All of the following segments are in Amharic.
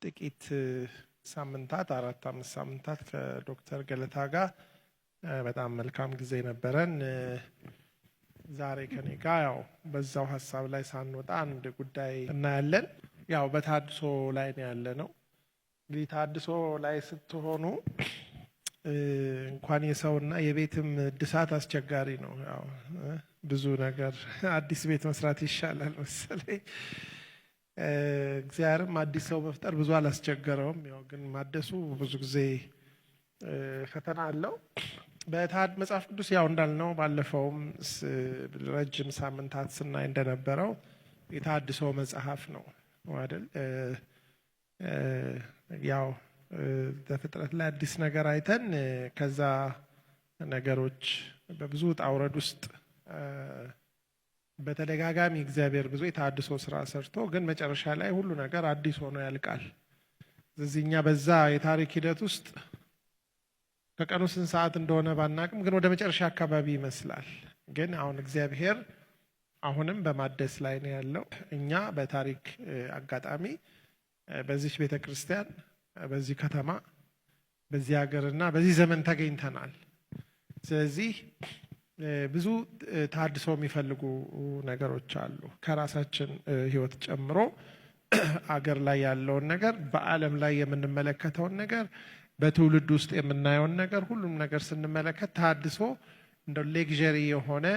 ጥቂት ሳምንታት 4-5 ሳምንታት ከዶክተር ገለታ ጋር በጣም መልካም ጊዜ ነበረን። ዛሬ ከኔ ጋር ያው በዛው ሐሳብ ላይ ሳንወጣ አንድ ጉዳይ እናያለን። ያው በታድሶ ላይ ነው ያለነው። እንግዲህ ታድሶ ላይ ስትሆኑ እንኳን የሰውና የቤትም እድሳት አስቸጋሪ ነው። ያው ብዙ ነገር አዲስ ቤት መስራት ይሻላል መሰለኝ። እግዚአብሔርም አዲስ ሰው መፍጠር ብዙ አላስቸገረውም። ያው ግን ማደሱ ብዙ ጊዜ ፈተና አለው። መጽሐፍ ቅዱስ ያው እንዳልነው ባለፈውም ረጅም ሳምንታት ስናይ እንደነበረው የታድሶ መጽሐፍ ነው አይደል? ያው በፍጥረት ላይ አዲስ ነገር አይተን ከዛ ነገሮች በብዙ ውጣ ውረድ ውስጥ በተደጋጋሚ እግዚአብሔር ብዙ የታድሶ ስራ ሰርቶ ግን መጨረሻ ላይ ሁሉ ነገር አዲስ ሆኖ ያልቃል። ስለዚህ እኛ በዛ የታሪክ ሂደት ውስጥ ከቀኑ ስንት ሰዓት እንደሆነ ባናቅም ግን ወደ መጨረሻ አካባቢ ይመስላል። ግን አሁን እግዚአብሔር አሁንም በማደስ ላይ ነው ያለው። እኛ በታሪክ አጋጣሚ በዚህ ቤተክርስቲያን፣ በዚህ ከተማ፣ በዚህ ሀገርና በዚህ ዘመን ተገኝተናል። ስለዚህ ብዙ ታድሶ የሚፈልጉ ነገሮች አሉ። ከራሳችን ህይወት ጨምሮ አገር ላይ ያለውን ነገር፣ በዓለም ላይ የምንመለከተውን ነገር፣ በትውልድ ውስጥ የምናየውን ነገር፣ ሁሉም ነገር ስንመለከት ታድሶ እንደ ሌግዠሪ የሆነ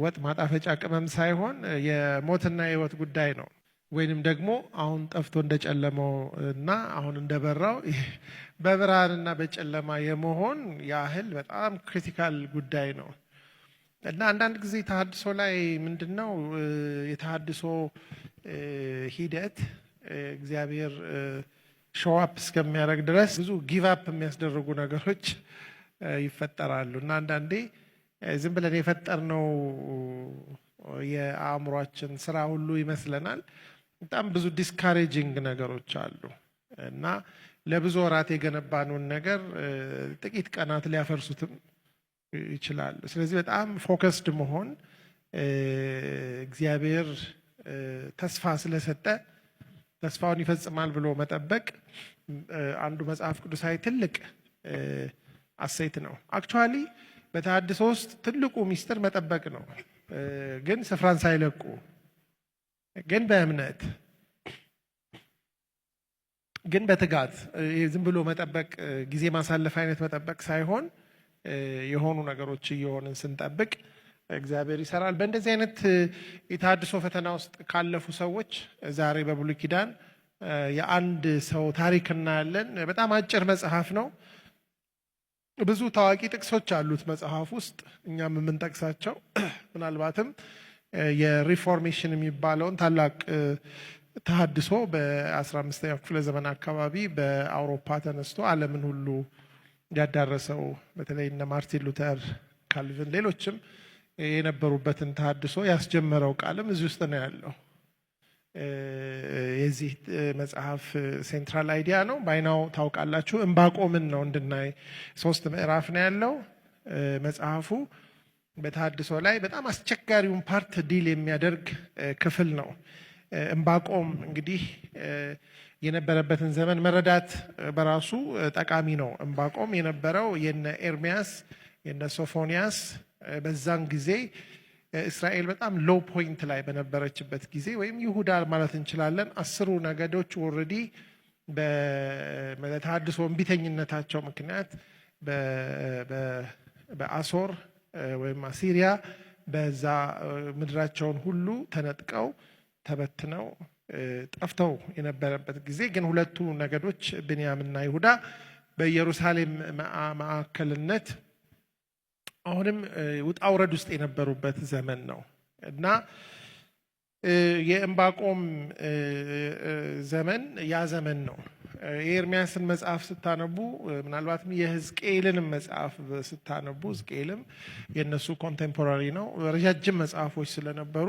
ወጥ ማጣፈጫ ቅመም ሳይሆን የሞትና የህይወት ጉዳይ ነው። ወይንም ደግሞ አሁን ጠፍቶ እንደጨለመው እና አሁን እንደበራው በብርሃንና በጨለማ የመሆን ያህል በጣም ክሪቲካል ጉዳይ ነው እና አንዳንድ ጊዜ ተሐድሶ ላይ ምንድነው የተሐድሶ ሂደት እግዚአብሔር ሾው አፕ እስከሚያደርግ ድረስ ብዙ ጊቭ አፕ የሚያስደርጉ ነገሮች ይፈጠራሉ እና አንዳንዴ ዝም ብለን የፈጠርነው የአእምሯችን ስራ ሁሉ ይመስለናል። በጣም ብዙ ዲስካሬጂንግ ነገሮች አሉ እና ለብዙ ወራት የገነባነውን ነገር ጥቂት ቀናት ሊያፈርሱትም ይችላሉ። ስለዚህ በጣም ፎከስድ መሆን እግዚአብሔር ተስፋ ስለሰጠ ተስፋውን ይፈጽማል ብሎ መጠበቅ አንዱ መጽሐፍ ቅዱሳዊ ትልቅ አሴት ነው። አክቹዋሊ በተሐድሶ ውስጥ ትልቁ ሚስጥር መጠበቅ ነው። ግን ስፍራን ሳይለቁ ግን በእምነት ግን በትጋት ዝም ብሎ መጠበቅ ጊዜ ማሳለፍ አይነት መጠበቅ ሳይሆን የሆኑ ነገሮች እየሆንን ስንጠብቅ እግዚአብሔር ይሰራል። በእንደዚህ አይነት የተሐድሶ ፈተና ውስጥ ካለፉ ሰዎች ዛሬ በብሉይ ኪዳን የአንድ ሰው ታሪክ እናያለን። በጣም አጭር መጽሐፍ ነው። ብዙ ታዋቂ ጥቅሶች አሉት መጽሐፍ ውስጥ እኛም የምንጠቅሳቸው ምናልባትም የሪፎርሜሽን የሚባለውን ታላቅ ተሐድሶ በ15ኛው ክፍለ ዘመን አካባቢ በአውሮፓ ተነስቶ ዓለምን ሁሉ ያዳረሰው በተለይ እነ ማርቲን ሉተር፣ ካልቪን፣ ሌሎችም የነበሩበትን ተሐድሶ ያስጀመረው ቃልም እዚህ ውስጥ ነው ያለው። የዚህ መጽሐፍ ሴንትራል አይዲያ ነው። ባይናው ታውቃላችሁ። ዕንባቆምን ነው እንድናይ 3 ምዕራፍ ነው ያለው መጽሐፉ። በተሐድሶ ላይ በጣም አስቸጋሪውን ፓርት ዲል የሚያደርግ ክፍል ነው። ዕንባቆም እንግዲህ የነበረበትን ዘመን መረዳት በራሱ ጠቃሚ ነው። ዕንባቆም የነበረው የነ ኤርሚያስ የነ ሶፎንያስ በዛን ጊዜ እስራኤል በጣም ሎው ፖይንት ላይ በነበረችበት ጊዜ ወይም ይሁዳ ማለት እንችላለን 10ሩ ነገዶች ኦልሬዲ በተሐድሶ እምቢተኝነታቸው ምክንያት በአሶር ወይም አሲሪያ በዛ ምድራቸውን ሁሉ ተነጥቀው ተበትነው ጠፍተው የነበረበት ጊዜ ግን ሁለቱ ነገዶች ብንያምና ይሁዳ በኢየሩሳሌም ማዕከልነት አሁንም ውጣ ውረድ ውስጥ የነበሩበት ዘመን ነው እና የዕንባቆም ዘመን ያ ዘመን ነው። የኤርሚያስን መጽሐፍ ስታነቡ ምናልባትም የሕዝቅኤልንም መጽሐፍ ስታነቡ ሕዝቅኤልም የእነሱ ኮንቴምፖራሪ ነው። ረጃጅም መጽሐፎች ስለነበሩ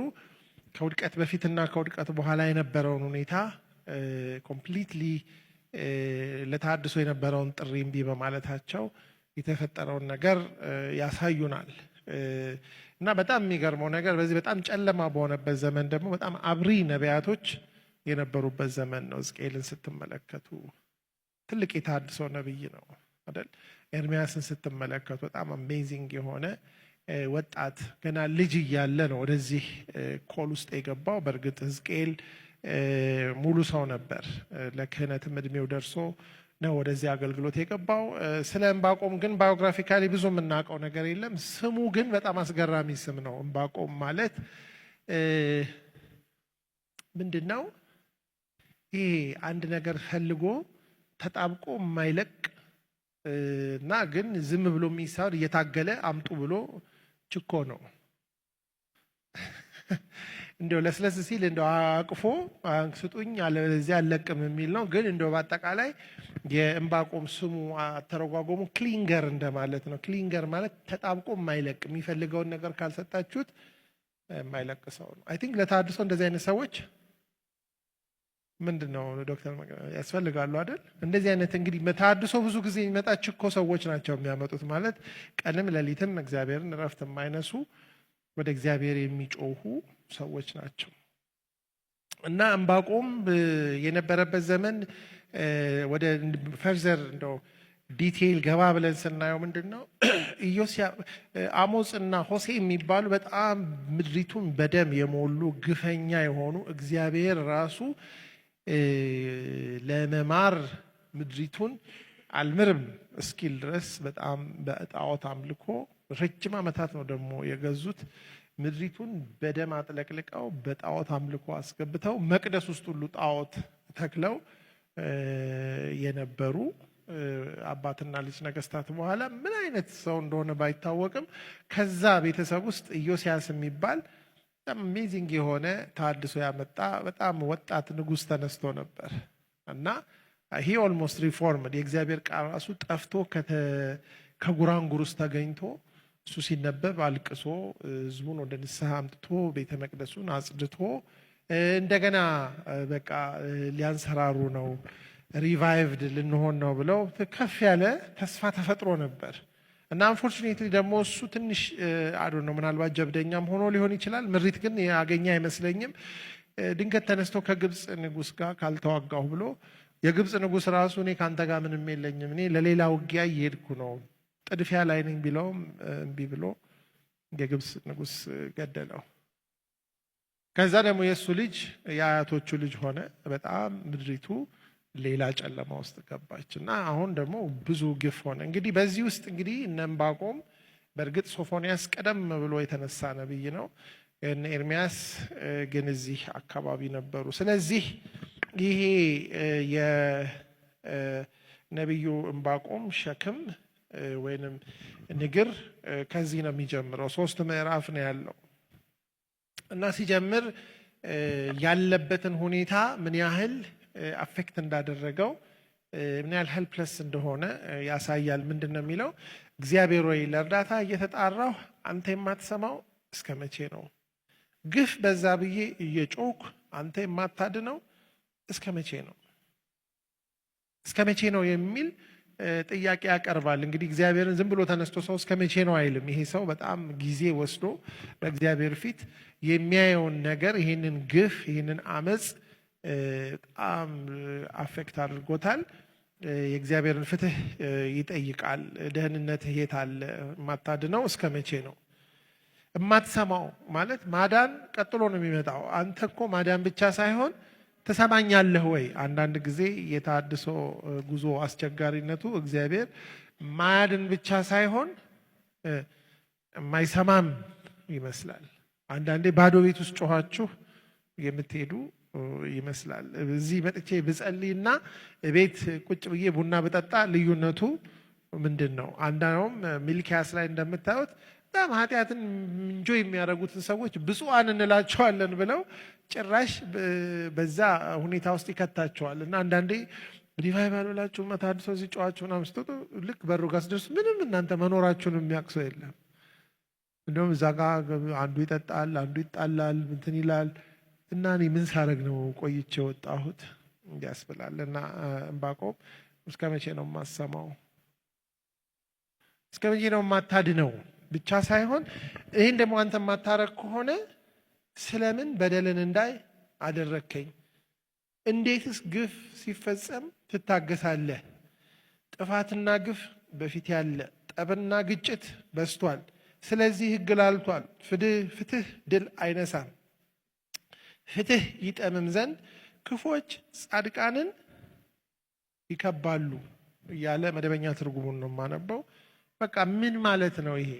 ከውድቀት በፊትና ከውድቀት በኋላ የነበረውን ሁኔታ ኮምፕሊትሊ ለተሐድሶ የነበረውን ጥሪ እምቢ በማለታቸው የተፈጠረውን ነገር ያሳዩናል እና በጣም የሚገርመው ነገር በዚህ በጣም ጨለማ በሆነበት ዘመን ደግሞ በጣም አብሪ ነቢያቶች የነበሩበት ዘመን ነው። ሕዝቅኤልን ስትመለከቱ ትልቅ የተሃድሶ ነብይ ነው አይደል? ኤርሚያስን ስትመለከቱ በጣም አሜዚንግ የሆነ ወጣት ገና ልጅ እያለ ነው ወደዚህ ኮል ውስጥ የገባው። በእርግጥ ሕዝቅኤል ሙሉ ሰው ነበር። ለክህነትም እድሜው ደርሶ ነው ወደዚህ አገልግሎት የገባው። ስለ ዕንባቆም ግን ባዮግራፊካሊ ብዙ የምናውቀው ነገር የለም። ስሙ ግን በጣም አስገራሚ ስም ነው። ዕንባቆም ማለት ምንድን ነው? ይሄ አንድ ነገር ፈልጎ ተጣብቆ የማይለቅ እና ግን ዝም ብሎ የሚሳር እየታገለ አምጡ ብሎ ችኮ ነው። እንደው ለስለስ ሲል እንደው አቅፎ ስጡኝ አለበለዚያ አለቅም የሚል ነው። ግን እንደው በአጠቃላይ የዕንባቆም ስሙ አተረጓጎሙ ክሊንገር እንደማለት ነው። ክሊንገር ማለት ተጣብቆ የማይለቅ የሚፈልገውን ነገር ካልሰጣችሁት የማይለቅ ሰው ነው። አይ ቲንክ ለተሃድሶ እንደዚህ አይነት ሰዎች ምንድን ነው ዶክተር ያስፈልጋሉ አይደል? እንደዚህ አይነት እንግዲህ ተሃድሶ ብዙ ጊዜ የሚመጣ ችኮ ሰዎች ናቸው የሚያመጡት። ማለት ቀንም ሌሊትም እግዚአብሔርን እረፍት የማይነሱ ወደ እግዚአብሔር የሚጮሁ ሰዎች ናቸው። እና ዕንባቆም የነበረበት ዘመን ወደ ፈርዘር እንደው ዲቴይል ገባ ብለን ስናየው ምንድን ነው አሞጽ እና ሆሴ የሚባሉ በጣም ምድሪቱን በደም የሞሉ ግፈኛ የሆኑ እግዚአብሔር ራሱ ለመማር ምድሪቱን አልምርም እስኪል ድረስ በጣም በጣዖት አምልኮ ረጅም ዓመታት ነው ደግሞ የገዙት። ምድሪቱን በደም አጥለቅልቀው በጣዖት አምልኮ አስገብተው መቅደስ ውስጥ ሁሉ ጣዖት ተክለው የነበሩ አባትና ልጅ ነገስታት በኋላ ምን አይነት ሰው እንደሆነ ባይታወቅም ከዛ ቤተሰብ ውስጥ ኢዮስያስ የሚባል በጣም አሜዚንግ የሆነ ተሃድሶ ያመጣ በጣም ወጣት ንጉስ ተነስቶ ነበር እና ሂ ኦልሞስት ሪፎርምድ የእግዚአብሔር ቃል ራሱ ጠፍቶ ከጉራንጉር ውስጥ ተገኝቶ እሱ ሲነበብ አልቅሶ ህዝቡን ወደ ንስሐ አምጥቶ ቤተ መቅደሱን አጽድቶ እንደገና በቃ ሊያንሰራሩ ነው ሪቫይቭድ ልንሆን ነው ብለው ከፍ ያለ ተስፋ ተፈጥሮ ነበር እና አንፎርቹኔትሊ ደግሞ እሱ ትንሽ አዶ ነው ምናልባት ጀብደኛም ሆኖ ሊሆን ይችላል። ምሪት ግን ያገኘ አይመስለኝም። ድንገት ተነስቶ ከግብፅ ንጉስ ጋር ካልተዋጋሁ ብሎ የግብፅ ንጉስ ራሱ እኔ ካንተ ጋር ምንም የለኝም እኔ ለሌላ ውጊያ እየሄድኩ ነው ጥድፊያ ላይ ነኝ ቢለውም እምቢ ብሎ የግብፅ ንጉስ ገደለው። ከዛ ደግሞ የእሱ ልጅ የአያቶቹ ልጅ ሆነ። በጣም ምድሪቱ ሌላ ጨለማ ውስጥ ገባች እና አሁን ደግሞ ብዙ ግፍ ሆነ። እንግዲህ በዚህ ውስጥ እንግዲህ እነ ዕንባቆም በእርግጥ ሶፎንያስ ቀደም ብሎ የተነሳ ነብይ ነው። ኤርሚያስ ግን እዚህ አካባቢ ነበሩ። ስለዚህ ይሄ የነብዩ ዕንባቆም ሸክም ወይንም ንግር ከዚህ ነው የሚጀምረው። 3 ምዕራፍ ነው ያለው እና ሲጀምር ያለበትን ሁኔታ ምን ያህል አፌክት እንዳደረገው ምን ያህል ሄልፕለስ እንደሆነ ያሳያል። ምንድን ነው የሚለው? እግዚአብሔር ወይ ለእርዳታ እየተጣራሁ አንተ የማትሰማው እስከ መቼ ነው? ግፍ በዛ ብዬ እየጮኩ አንተ የማታድነው እስከ መቼ ነው? እስከ መቼ ነው የሚል ጥያቄ ያቀርባል። እንግዲህ እግዚአብሔርን ዝም ብሎ ተነስቶ ሰው እስከ መቼ ነው አይልም። ይሄ ሰው በጣም ጊዜ ወስዶ በእግዚአብሔር ፊት የሚያየውን ነገር ይህንን ግፍ ይህንን አመፅ በጣም አፌክት አድርጎታል። የእግዚአብሔርን ፍትህ ይጠይቃል። ደህንነትህ የት አለ? የማታድነው እስከ መቼ ነው? የማትሰማው ማለት ማዳን ቀጥሎ ነው የሚመጣው። አንተ እኮ ማዳን ብቻ ሳይሆን ትሰማኛለህ ወይ? አንዳንድ ጊዜ የተሃድሶ ጉዞ አስቸጋሪነቱ እግዚአብሔር ማያድን ብቻ ሳይሆን የማይሰማም ይመስላል። አንዳንዴ ባዶ ቤት ውስጥ ጮኻችሁ የምትሄዱ ይመስላል። እዚህ መጥቼ ብጸልይና ቤት ቁጭ ብዬ ቡና ብጠጣ ልዩነቱ ምንድን ነው? አንዳንዶም ሚልኪያስ ላይ እንደምታዩት በጣም ኃጢአትን እንጆ የሚያደርጉትን ሰዎች ብፁዓን እንላቸዋለን ብለው ጭራሽ በዛ ሁኔታ ውስጥ ይከታቸዋል። እና አንዳንዴ ሪቫይቫል ብላችሁ ተሃድሶ ሲጮኻችሁ ምናምን ስትወጡ ልክ በሩ ጋር ስትደርሱ ምንም እናንተ መኖራችሁን የሚያውቅ ሰው የለም። እንደውም እዛ ጋር አንዱ ይጠጣል፣ አንዱ ይጣላል፣ እንትን ይላል እና እኔ ምን ሳረግ ነው ቆይቼ የወጣሁት ያስብላል። እና ዕንባቆም እስከ መቼ ነው የማሰማው? እስከ መቼ ነው የማታድነው ብቻ ሳይሆን ይህን ደግሞ አንተ የማታረግ ከሆነ ስለምን በደልን እንዳይ አደረግከኝ? እንዴትስ ግፍ ሲፈጸም ትታገሳለህ? ጥፋትና ግፍ በፊት ያለ፣ ጠብና ግጭት በስቷል። ስለዚህ ሕግ ላልቷል። ፍትህ ድል አይነሳም። ፍትህ ይጠምም ዘንድ ክፎች ጻድቃንን ይከባሉ እያለ መደበኛ ትርጉሙን ነው የማነበው። በቃ ምን ማለት ነው ይሄ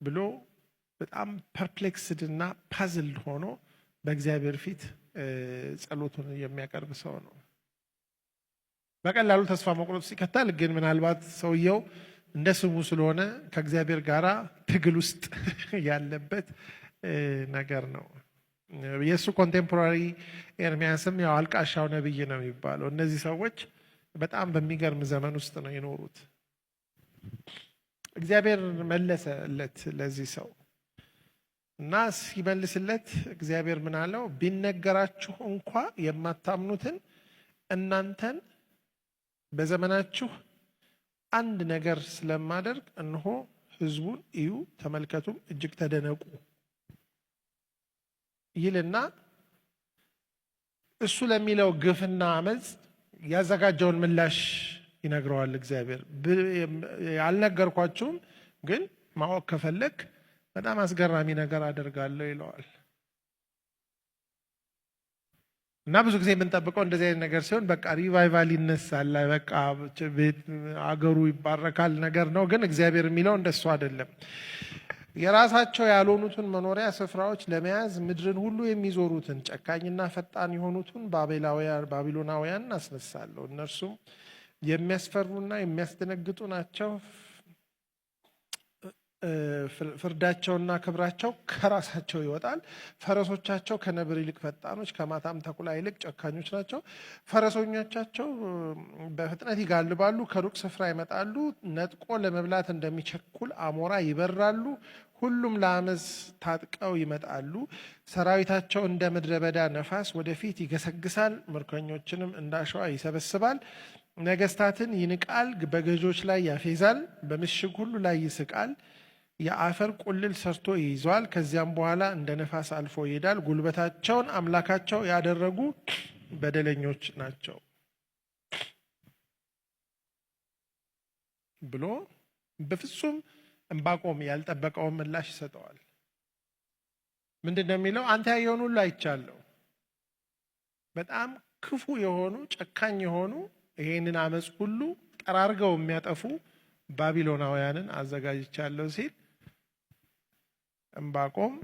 ብሎ በጣም ፐርፕሌክስድ እና ፓዝልድ ሆኖ በእግዚአብሔር ፊት ጸሎቱን የሚያቀርብ ሰው ነው። በቀላሉ ተስፋ መቁረጥ ሲከተል ግን ምናልባት ሰውየው እንደ ስሙ ስለሆነ ከእግዚአብሔር ጋር ትግል ውስጥ ያለበት ነገር ነው። የእሱ ኮንቴምፖራሪ ኤርሚያስም ያው አልቃሻው ነብይ ነው የሚባለው። እነዚህ ሰዎች በጣም በሚገርም ዘመን ውስጥ ነው የኖሩት። እግዚአብሔር መለሰለት ለዚህ ሰው እና ሲመልስለት እግዚአብሔር ምን አለው? ቢነገራችሁ እንኳ የማታምኑትን እናንተን በዘመናችሁ አንድ ነገር ስለማደርግ እነሆ ሕዝቡን እዩ፣ ተመልከቱም፣ እጅግ ተደነቁ ይልና እሱ ለሚለው ግፍና አመፅ ያዘጋጀውን ምላሽ ይነግረዋል። እግዚአብሔር አልነገርኳችሁም፣ ግን ማወቅ ከፈለግ በጣም አስገራሚ ነገር አደርጋለሁ ይለዋል። እና ብዙ ጊዜ የምንጠብቀው እንደዚህ አይነት ነገር ሲሆን በቃ ሪቫይቫል ይነሳል፣ በቃ አገሩ ይባረካል ነገር ነው። ግን እግዚአብሔር የሚለው እንደሱ አይደለም። የራሳቸው ያልሆኑትን መኖሪያ ስፍራዎች ለመያዝ ምድርን ሁሉ የሚዞሩትን ጨካኝና ፈጣን የሆኑትን ባቢሎናውያን አስነሳለሁ። እነርሱም የሚያስፈሩና የሚያስደነግጡ ናቸው። ፍርዳቸውና ክብራቸው ከራሳቸው ይወጣል። ፈረሶቻቸው ከነብር ይልቅ ፈጣኖች፣ ከማታም ተኩላ ይልቅ ጨካኞች ናቸው። ፈረሰኞቻቸው በፍጥነት ይጋልባሉ፣ ከሩቅ ስፍራ ይመጣሉ። ነጥቆ ለመብላት እንደሚቸኩል አሞራ ይበራሉ። ሁሉም ለአመፅ ታጥቀው ይመጣሉ። ሰራዊታቸው እንደ ምድረ በዳ ነፋስ ወደፊት ይገሰግሳል፣ ምርኮኞችንም እንዳሸዋ ይሰበስባል። ነገስታትን ይንቃል፣ በገዦች ላይ ያፌዛል፣ በምሽግ ሁሉ ላይ ይስቃል። የአፈር ቁልል ሰርቶ ይይዘዋል። ከዚያም በኋላ እንደ ነፋስ አልፎ ይሄዳል። ጉልበታቸውን አምላካቸው ያደረጉ በደለኞች ናቸው ብሎ በፍጹም ዕንባቆም ያልጠበቀውን ምላሽ ይሰጠዋል። ምንድን ነው የሚለው? አንተ ያየውን ሁሉ አይቻለሁ። በጣም ክፉ የሆኑ ጨካኝ የሆኑ ይሄንን አመፅ ሁሉ ጠራርገው የሚያጠፉ ባቢሎናውያንን አዘጋጅቻለሁ ሲል ዕንባቆም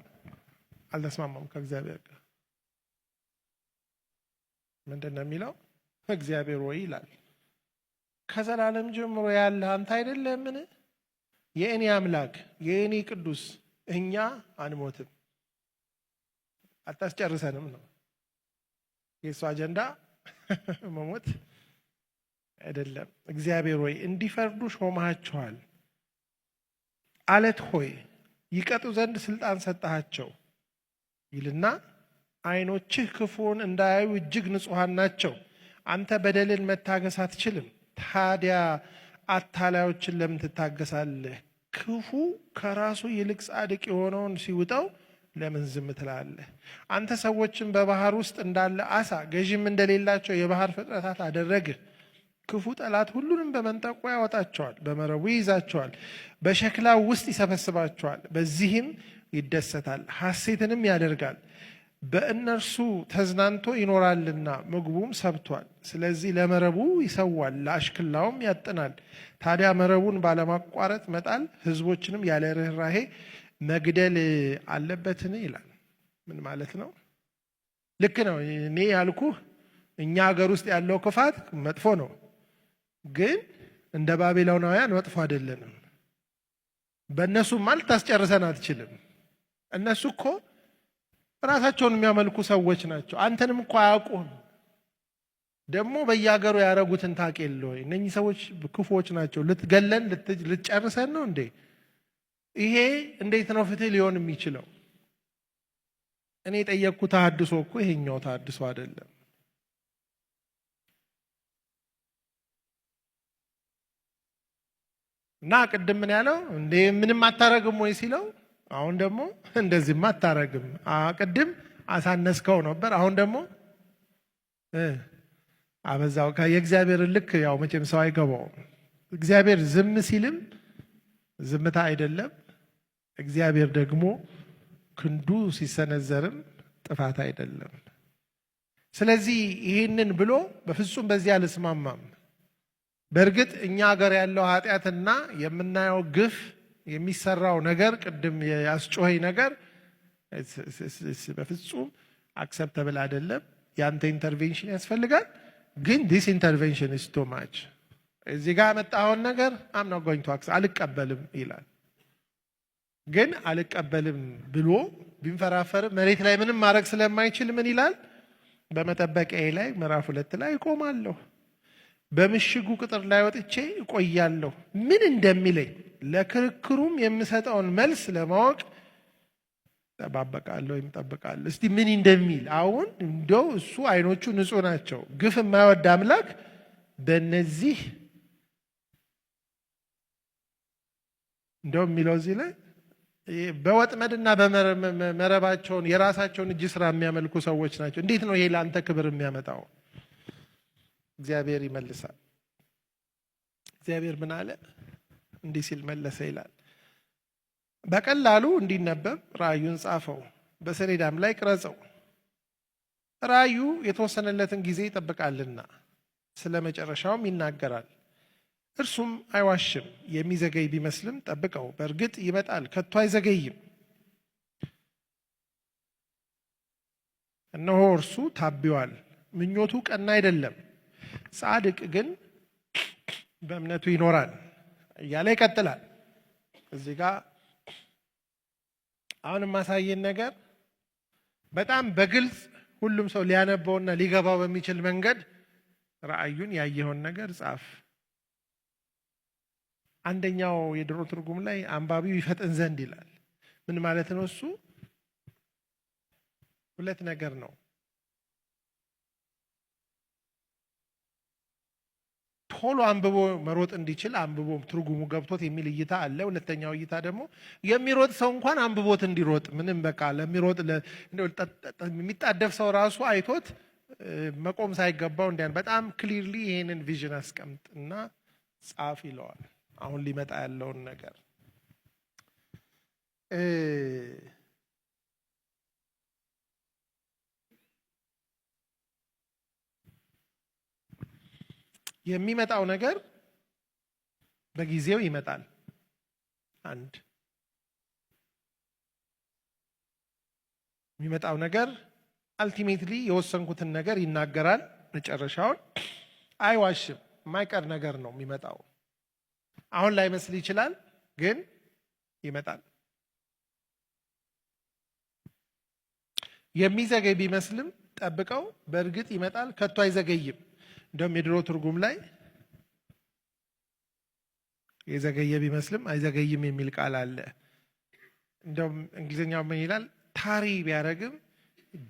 አልተስማማም ከእግዚአብሔር ጋር። ምንድን ነው የሚለው? እግዚአብሔር ወይ ይላል፣ ከዘላለም ጀምሮ ያለ አንተ አይደለምን? የእኔ አምላክ የእኔ ቅዱስ፣ እኛ አንሞትም፣ አታስጨርሰንም ነው የእሱ አጀንዳ። መሞት አይደለም። እግዚአብሔር ሆይ እንዲፈርዱ ሾመሃቸዋል። አለት ሆይ ይቀጡ ዘንድ ስልጣን ሰጠሃቸው ይልና ዓይኖችህ ክፉን እንዳያዩ እጅግ ንጹሐን ናቸው። አንተ በደልን መታገስ አትችልም። ታዲያ አታላዮችን ለምን ትታገሳለህ? ክፉ ከራሱ ይልቅ ጻድቅ የሆነውን ሲውጠው ለምን ዝም ትላለህ? አንተ ሰዎችን በባህር ውስጥ እንዳለ አሳ ገዥም እንደሌላቸው የባህር ፍጥረታት አደረግህ። ክፉ ጠላት ሁሉንም በመንጠቆ ያወጣቸዋል፣ በመረቡ ይይዛቸዋል፣ በሸክላው ውስጥ ይሰበስባቸዋል። በዚህም ይደሰታል፣ ሐሴትንም ያደርጋል። በእነርሱ ተዝናንቶ ይኖራልና ምግቡም ሰብቷል። ስለዚህ ለመረቡ ይሰዋል፣ ለአሽክላውም ያጥናል። ታዲያ መረቡን ባለማቋረጥ መጣል ሕዝቦችንም ያለ ርኅራኄ መግደል አለበትን? ይላል። ምን ማለት ነው? ልክ ነው። እኔ ያልኩህ እኛ ሀገር ውስጥ ያለው ክፋት መጥፎ ነው፣ ግን እንደ ባቢሎናውያን መጥፎ አይደለንም። በእነሱማ ልታስጨርሰን አትችልም። እነሱ እኮ ራሳቸውን የሚያመልኩ ሰዎች ናቸው። አንተንም እኮ አያውቁህም። ደግሞ በየሀገሩ ያደረጉትን ታውቅ የለ ወይ? እነኚህ ሰዎች ክፉዎች ናቸው። ልትገለን ልትጨርሰን ነው እንዴ? ይሄ እንዴት ነው ፍትህ ሊሆን የሚችለው? እኔ የጠየቅኩ ተሐድሶ እኮ ይሄኛው ተሐድሶ አይደለም። እና ቅድም ምን ያለው እንዴ ምንም አታረግም ወይ ሲለው፣ አሁን ደግሞ እንደዚህም አታረግም። ቅድም አሳነስከው ነበር፣ አሁን ደግሞ አበዛው። የእግዚአብሔር ልክ ያው መቼም ሰው አይገባውም። እግዚአብሔር ዝም ሲልም ዝምታ አይደለም። እግዚአብሔር ደግሞ ክንዱ ሲሰነዘርም ጥፋት አይደለም። ስለዚህ ይህንን ብሎ በፍጹም በዚህ አልስማማም። በእርግጥ እኛ ሀገር ያለው ኃጢአትና የምናየው ግፍ የሚሰራው ነገር ቅድም ያስጮኸኝ ነገር በፍጹም አክሰፕተብል አይደለም። ያንተ ኢንተርቬንሽን ያስፈልጋል። ግን ዲስ ኢንተርቬንሽን ኢዝ ቱ ማች። እዚህ ጋር መጣውን ነገር አምና ጎኝቶ አልቀበልም ይላል። ግን አልቀበልም ብሎ ቢንፈራፈርም መሬት ላይ ምንም ማድረግ ስለማይችል ምን ይላል? በመጠበቂያዬ ላይ ምዕራፍ 2 ላይ እቆማለሁ፣ በምሽጉ ቅጥር ላይ ወጥቼ እቆያለሁ። ምን እንደሚለኝ ለክርክሩም የምሰጠውን መልስ ለማወቅ ጠባበቃለሁ ወይም ጠብቃለሁ። እስቲ ምን እንደሚል አሁን እንደው እሱ አይኖቹ ንጹህ ናቸው። ግፍ የማይወድ አምላክ በእነዚህ እንደው የሚለው እዚህ ላይ በወጥመድና በመረባቸውን የራሳቸውን እጅ ስራ የሚያመልኩ ሰዎች ናቸው። እንዴት ነው ይሄ ለአንተ ክብር የሚያመጣው? እግዚአብሔር ይመልሳል። እግዚአብሔር ምን አለ? እንዲህ ሲል መለሰ ይላል። በቀላሉ እንዲነበብ ራእዩን ጻፈው፣ በሰሌዳም ላይ ቅረጸው። ራእዩ የተወሰነለትን ጊዜ ይጠብቃልና ስለ መጨረሻውም ይናገራል። እርሱም አይዋሽም። የሚዘገይ ቢመስልም ጠብቀው፣ በእርግጥ ይመጣል፣ ከቶ አይዘገይም። እነሆ እርሱ ታቢዋል፣ ምኞቱ ቀና አይደለም፣ ጻድቅ ግን በእምነቱ ይኖራል እያለ ይቀጥላል። እዚህ ጋር አሁን የማሳየን ነገር በጣም በግልጽ ሁሉም ሰው ሊያነበውና ሊገባው በሚችል መንገድ ራእዩን ያየኸውን ነገር ጻፍ። አንደኛው የድሮ ትርጉም ላይ አንባቢው ይፈጥን ዘንድ ይላል። ምን ማለት ነው? እሱ ሁለት ነገር ነው። ቶሎ አንብቦ መሮጥ እንዲችል አንብቦ ትርጉሙ ገብቶት የሚል እይታ አለ። ሁለተኛው እይታ ደግሞ የሚሮጥ ሰው እንኳን አንብቦት እንዲሮጥ ምንም በቃ ለሚሮጥ የሚጣደፍ ሰው ራሱ አይቶት መቆም ሳይገባው እንዲያን በጣም ክሊርሊ ይሄንን ቪዥን አስቀምጥና ጻፍ ይለዋል። አሁን ሊመጣ ያለውን ነገር የሚመጣው ነገር በጊዜው ይመጣል። አንድ የሚመጣው ነገር አልቲሜትሊ የወሰንኩትን ነገር ይናገራል። መጨረሻውን አይዋሽም። የማይቀር ነገር ነው የሚመጣው። አሁን ላይ መስል ይችላል፣ ግን ይመጣል። የሚዘገይ ቢመስልም ጠብቀው፣ በእርግጥ ይመጣል፣ ከቶ አይዘገይም። እንደውም የድሮ ትርጉም ላይ የዘገየ ቢመስልም አይዘገይም የሚል ቃል አለ። እንደውም እንግሊዝኛው ምን ይላል? ታሪ ቢያረግም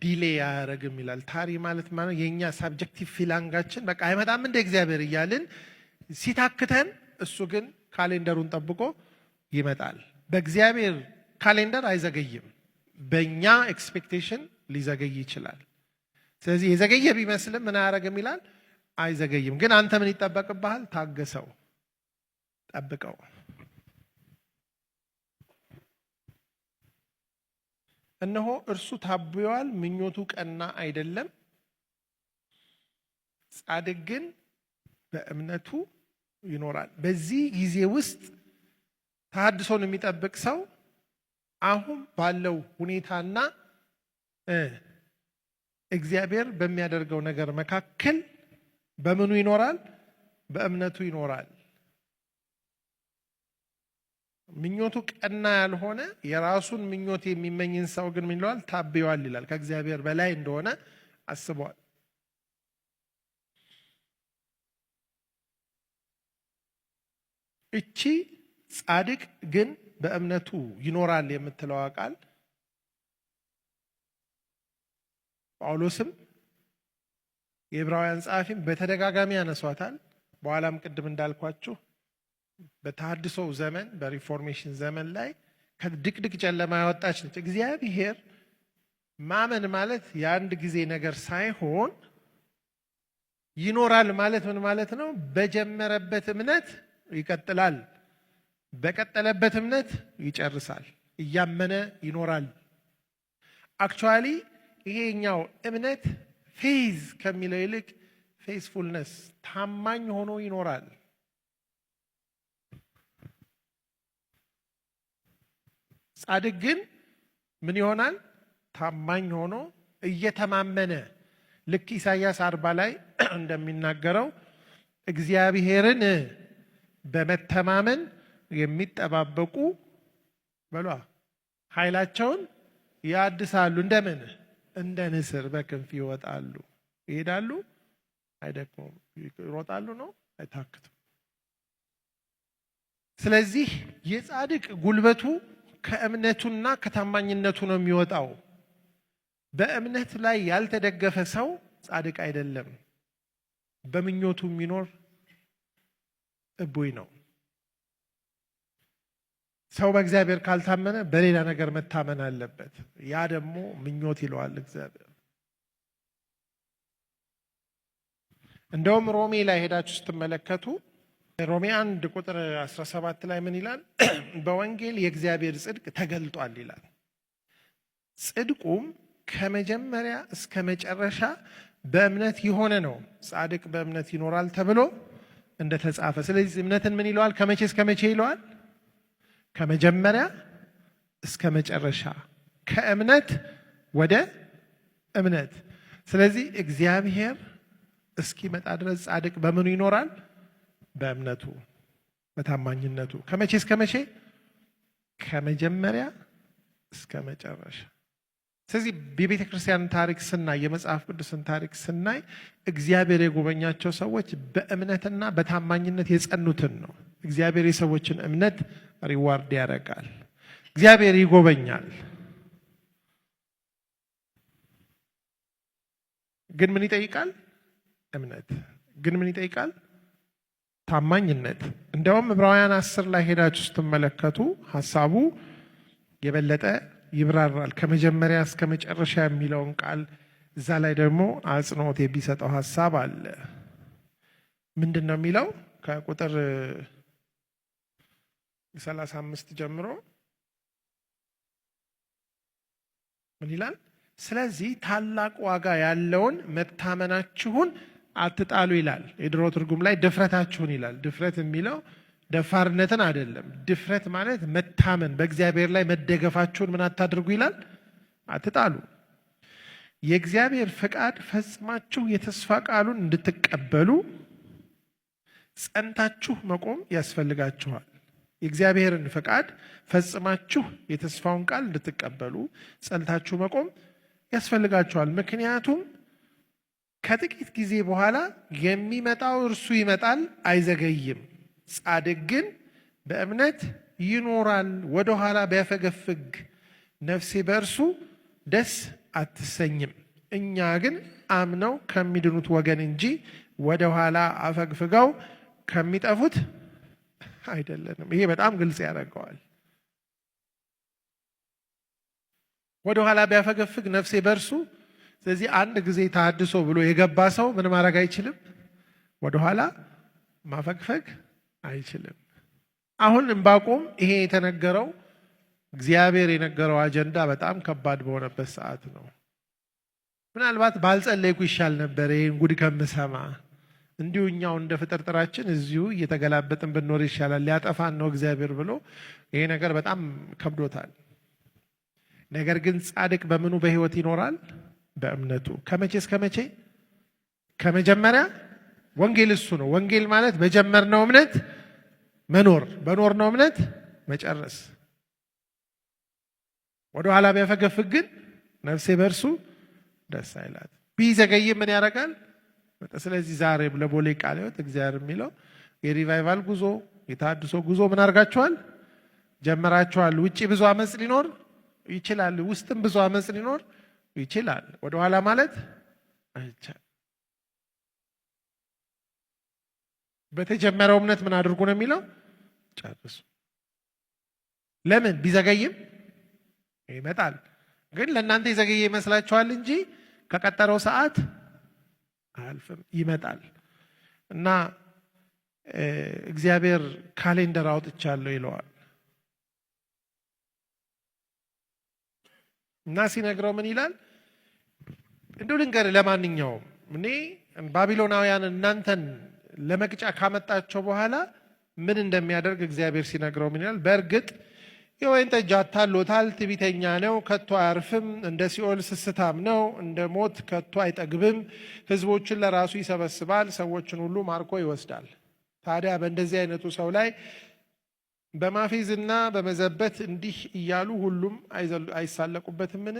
ዲሌ አያረግም ይላል። ታሪ ማለት የኛ ሳብጀክቲቭ ፊላንጋችን በቃ አይመጣም እንደ እግዚአብሔር እያልን ሲታክተን፣ እሱ ግን ካሌንደሩን ጠብቆ ይመጣል። በእግዚአብሔር ካሌንደር አይዘገይም። በእኛ ኤክስፔክቴሽን ሊዘገይ ይችላል። ስለዚህ የዘገየ ቢመስልም ምን አያረግም ይላል? አይዘገይም። ግን አንተ ምን ይጠበቅብሃል? ታገሰው፣ ጠብቀው። እነሆ እርሱ ታብዮአል፣ ምኞቱ ቀና አይደለም፣ ጻድቅ ግን በእምነቱ ይኖራል። በዚህ ጊዜ ውስጥ ተሐድሶን የሚጠብቅ ሰው አሁን ባለው ሁኔታና እግዚአብሔር በሚያደርገው ነገር መካከል በምኑ ይኖራል? በእምነቱ ይኖራል። ምኞቱ ቀና ያልሆነ የራሱን ምኞት የሚመኝን ሰው ግን ምን ይለዋል? ታብዮአል ይላል። ከእግዚአብሔር በላይ እንደሆነ አስቧል። እቺ ጻድቅ ግን በእምነቱ ይኖራል የምትለዋ ቃል ጳውሎስም የዕብራውያን ጸሐፊም በተደጋጋሚ ያነሷታል። በኋላም ቅድም እንዳልኳችሁ በተሐድሶው ዘመን በሪፎርሜሽን ዘመን ላይ ከድቅድቅ ጨለማ ያወጣች ነች። እግዚአብሔር ማመን ማለት የአንድ ጊዜ ነገር ሳይሆን ይኖራል ማለት ምን ማለት ነው? በጀመረበት እምነት ይቀጥላል፣ በቀጠለበት እምነት ይጨርሳል። እያመነ ይኖራል። አክቹዋሊ ይሄኛው እምነት ፌዝ ከሚለው ይልቅ ፌስፉልነስ ታማኝ ሆኖ ይኖራል። ጻድቅ ግን ምን ይሆናል? ታማኝ ሆኖ እየተማመነ ልክ ኢሳይያስ 40 ላይ እንደሚናገረው እግዚአብሔርን በመተማመን የሚጠባበቁ በሏ ኃይላቸውን ያድሳሉ። እንደምን? እንደ ንስር በክንፍ ይወጣሉ፣ ይሄዳሉ፣ አይደክሙም፣ ይሮጣሉ ነው አይታክቱም። ስለዚህ የጻድቅ ጉልበቱ ከእምነቱና ከታማኝነቱ ነው የሚወጣው። በእምነት ላይ ያልተደገፈ ሰው ጻድቅ አይደለም። በምኞቱ የሚኖር እቡይ ነው። ሰው በእግዚአብሔር ካልታመነ በሌላ ነገር መታመን አለበት። ያ ደግሞ ምኞት ይለዋል እግዚአብሔር። እንደውም ሮሜ ላይ ሄዳችሁ ስትመለከቱ ሮሜ 1 ቁጥር 17 ላይ ምን ይላል? በወንጌል የእግዚአብሔር ጽድቅ ተገልጧል ይላል። ጽድቁም ከመጀመሪያ እስከ መጨረሻ በእምነት የሆነ ነው። ጻድቅ በእምነት ይኖራል ተብሎ እንደተጻፈ። ስለዚህ እምነትን ምን ይለዋል? ከመቼ እስከ መቼ ይለዋል? ከመጀመሪያ እስከ መጨረሻ፣ ከእምነት ወደ እምነት። ስለዚህ እግዚአብሔር እስኪመጣ ድረስ ጻድቅ በምኑ ይኖራል? በእምነቱ፣ በታማኝነቱ። ከመቼ እስከ መቼ? ከመጀመሪያ እስከ መጨረሻ። ስለዚህ የቤተ ክርስቲያን ታሪክ ስናይ፣ የመጽሐፍ ቅዱስን ታሪክ ስናይ እግዚአብሔር የጎበኛቸው ሰዎች በእምነትና በታማኝነት የጸኑትን ነው። እግዚአብሔር የሰዎችን እምነት ሪዋርድ ያደርጋል። እግዚአብሔር ይጎበኛል። ግን ምን ይጠይቃል? እምነት። ግን ምን ይጠይቃል? ታማኝነት። እንደውም ዕብራውያን 10 ላይ ሄዳችሁ ስትመለከቱ ሀሳቡ የበለጠ ይብራራል። ከመጀመሪያ እስከ መጨረሻ የሚለውን ቃል እዛ ላይ ደግሞ አጽንኦት የሚሰጠው ሀሳብ አለ። ምንድን ነው የሚለው? ከቁጥር 35 ጀምሮ ምን ይላል? ስለዚህ ታላቅ ዋጋ ያለውን መታመናችሁን አትጣሉ ይላል። የድሮ ትርጉም ላይ ድፍረታችሁን ይላል። ድፍረት የሚለው ደፋርነትን አይደለም። ድፍረት ማለት መታመን፣ በእግዚአብሔር ላይ መደገፋችሁን ምን አታድርጉ ይላል? አትጣሉ። የእግዚአብሔር ፈቃድ ፈጽማችሁ የተስፋ ቃሉን እንድትቀበሉ ጸንታችሁ መቆም ያስፈልጋችኋል። የእግዚአብሔርን ፈቃድ ፈጽማችሁ የተስፋውን ቃል እንድትቀበሉ ጸንታችሁ መቆም ያስፈልጋችኋል። ምክንያቱም ከጥቂት ጊዜ በኋላ የሚመጣው እርሱ ይመጣል፣ አይዘገይም። ጻድቅ ግን በእምነት ይኖራል። ወደ ኋላ ቢያፈገፍግ ነፍሴ በእርሱ ደስ አትሰኝም። እኛ ግን አምነው ከሚድኑት ወገን እንጂ ወደ ኋላ አፈግፍገው ከሚጠፉት አይደለንም። ይሄ በጣም ግልጽ ያደርገዋል። ወደ ኋላ ቢያፈገፍግ ነፍሴ በእርሱ። ስለዚህ አንድ ጊዜ ተሐድሶ ብሎ የገባ ሰው ምን ማድረግ አይችልም? ወደ ኋላ ማፈግፈግ አይችልም። አሁን ዕንባቆም ይሄ የተነገረው እግዚአብሔር የነገረው አጀንዳ በጣም ከባድ በሆነበት ሰዓት ነው። ምናልባት ባልጸለይኩ ይሻል ነበር ይሄን ጉድ ከምሰማ፣ እንዲሁ እኛው እንደ ፍጥርጥራችን እዚሁ እየተገላበጥን ብንኖር ይሻላል፣ ሊያጠፋን ነው እግዚአብሔር ብሎ ይሄ ነገር በጣም ከብዶታል። ነገር ግን ጻድቅ በምኑ በህይወት ይኖራል? በእምነቱ። ከመቼ እስከ መቼ? ከመጀመሪያ። ወንጌል እሱ ነው። ወንጌል ማለት በጀመርነው እምነት መኖር፣ በኖርነው እምነት መጨረስ። ወደ ኋላ ቢያፈገፍግ ግን ነፍሴ በእርሱ ደስ አይላት። ቢዘገይም ምን ያደርጋል? ስለዚህ ዛሬ ለቦሌ ቃለ ሕይወት እግዚአብሔር የሚለው የሪቫይቫል ጉዞ፣ የተሐድሶ ጉዞ ምን አድርጋችኋል? ጀመራችኋል። ውጪ ብዙ አመፅ ሊኖር ይችላል፣ ውስጥም ብዙ አመፅ ሊኖር ይችላል። ወደ ኋላ ማለት አይቻልም። በተጀመረው እምነት ምን አድርጉ ነው የሚለው? ጨርሱ። ለምን? ቢዘገይም ይመጣል። ግን ለእናንተ የዘገየ ይመስላችኋል እንጂ ከቀጠረው ሰዓት አያልፍም፣ ይመጣል እና እግዚአብሔር ካሌንደር አውጥቻለሁ ይለዋል እና ሲነግረው ምን ይላል? እንደው ልንገርህ፣ ለማንኛውም እኔ ባቢሎናውያን እናንተን ለመቅጫ ካመጣቸው በኋላ ምን እንደሚያደርግ እግዚአብሔር ሲነግረው ምን ይላል? በእርግጥ የወይን ጠጅ አታሎታል፣ ትዕቢተኛ ነው፣ ከቶ አያርፍም፣ እንደ ሲኦል ስስታም ነው፣ እንደ ሞት ከቶ አይጠግብም፣ ሕዝቦችን ለራሱ ይሰበስባል፣ ሰዎችን ሁሉ ማርኮ ይወስዳል። ታዲያ በእንደዚህ አይነቱ ሰው ላይ በማፌዝና በመዘበት እንዲህ እያሉ ሁሉም አይሳለቁበትምን?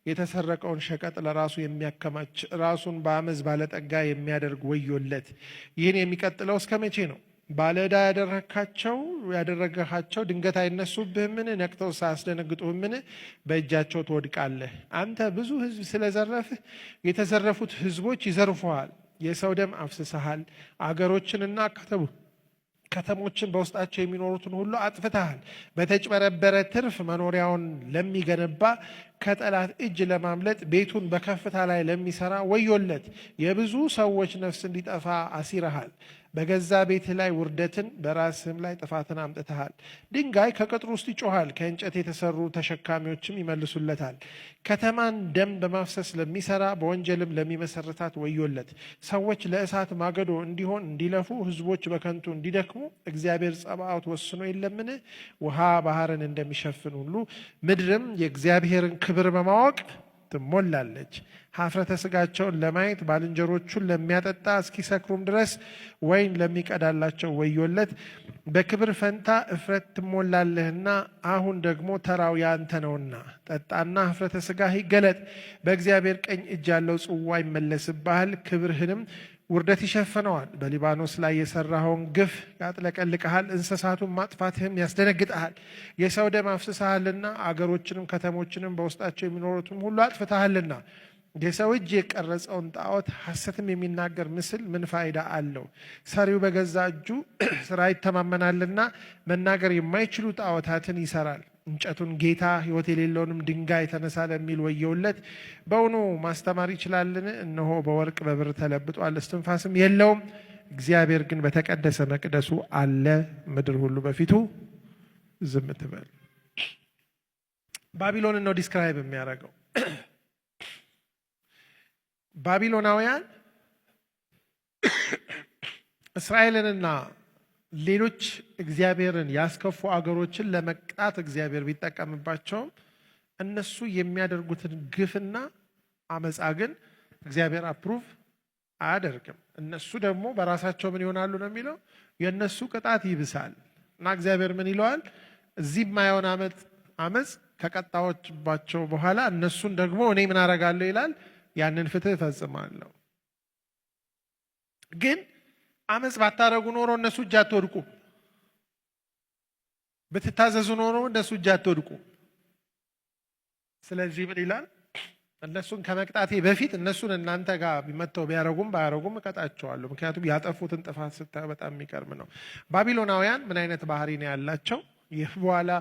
የተሰረቀውን ሸቀጥ ለራሱ የሚያከማች ራሱን በአመዝ ባለጠጋ የሚያደርግ ወዮለት። ይህን የሚቀጥለው እስከ መቼ ነው? ባለዕዳ ያደረግሃቸው ድንገት አይነሱብህምን? ነቅተው ሳያስደነግጡህምን? በእጃቸው ትወድቃለህ። አንተ ብዙ ሕዝብ ስለዘረፍህ የተዘረፉት ሕዝቦች ይዘርፉሃል። የሰው ደም አፍስሰሃል። አገሮችንና ከተሞችን በውስጣቸው የሚኖሩትን ሁሉ አጥፍተሃል። በተጭበረበረ ትርፍ መኖሪያውን ለሚገነባ ከጠላት እጅ ለማምለጥ ቤቱን በከፍታ ላይ ለሚሰራ ወዮለት። የብዙ ሰዎች ነፍስ እንዲጠፋ አሲረሃል። በገዛ ቤትህ ላይ ውርደትን በራስህም ላይ ጥፋትን አምጥተሃል። ድንጋይ ከቅጥሩ ውስጥ ይጮሃል፣ ከእንጨት የተሰሩ ተሸካሚዎችም ይመልሱለታል። ከተማን ደም በማፍሰስ ለሚሰራ በወንጀልም ለሚመሰርታት ወዮለት። ሰዎች ለእሳት ማገዶ እንዲሆን እንዲለፉ፣ ሕዝቦች በከንቱ እንዲደክሙ እግዚአብሔር ጸባዖት ወስኖ የለምን? ውሃ ባህርን እንደሚሸፍን ሁሉ ምድርም የእግዚአብሔርን ክብር በማወቅ ትሞላለች። ሀፍረተ ስጋቸውን ለማየት ባልንጀሮቹን ለሚያጠጣ እስኪሰክሩም ድረስ ወይን ለሚቀዳላቸው ወዮለት። በክብር ፈንታ እፍረት ትሞላለህና አሁን ደግሞ ተራው ያንተ ነውና ጠጣና ሀፍረተ ስጋህ ይገለጥ። በእግዚአብሔር ቀኝ እጅ ያለው ጽዋ ይመለስብሃል፣ ክብርህንም ውርደት ይሸፍነዋል። በሊባኖስ ላይ የሰራኸውን ግፍ ያጥለቀልቀሃል፣ እንስሳቱን ማጥፋትህም ያስደነግጠሃል። የሰው ደም አፍስሰሃልና አገሮችንም ከተሞችንም በውስጣቸው የሚኖሩትም ሁሉ አጥፍተሃልና። የሰው እጅ የቀረጸውን ጣዖት ሐሰትም የሚናገር ምስል ምን ፋይዳ አለው? ሰሪው በገዛ እጁ ስራ ይተማመናልና መናገር የማይችሉ ጣዖታትን ይሰራል። እንጨቱን ጌታ ሕይወት የሌለውንም ድንጋይ ተነሳ ለሚል ወየውለት። በውኑ ማስተማር ይችላልን? እነሆ በወርቅ በብር ተለብጧል፣ እስትንፋስም የለውም። እግዚአብሔር ግን በተቀደሰ መቅደሱ አለ፣ ምድር ሁሉ በፊቱ ዝም ትበል። ባቢሎንን ነው ዲስክራይብ የሚያደርገው። ባቢሎናውያን እስራኤልንና ሌሎች እግዚአብሔርን ያስከፉ አገሮችን ለመቅጣት እግዚአብሔር ቢጠቀምባቸውም እነሱ የሚያደርጉትን ግፍና አመፃ ግን እግዚአብሔር አፕሩቭ አያደርግም። እነሱ ደግሞ በራሳቸው ምን ይሆናሉ ነው የሚለው፣ የእነሱ ቅጣት ይብሳል እና እግዚአብሔር ምን ይለዋል? እዚህ የማየውን አመፅ ከቀጣዎችባቸው በኋላ እነሱን ደግሞ እኔ ምን አደርጋለሁ ይላል፣ ያንን ፍትህ እፈጽማለሁ። ግን አመፅ ባታረጉ ኖሮ እነሱ እጅ አትወድቁም። ብትታዘዙ ኖሮ እነሱ እጅ አትወድቁም። ስለዚህ ምን ይላል? እነሱን ከመቅጣቴ በፊት እነሱን እናንተ ጋር ቢመተው ቢያረጉም ባያረጉም እቀጣቸዋለሁ። ምክንያቱም ያጠፉትን ጥፋት ስታዩ በጣም የሚቀርም ነው። ባቢሎናውያን ምን አይነት ባህሪ ነው ያላቸው? ይህ በኋላ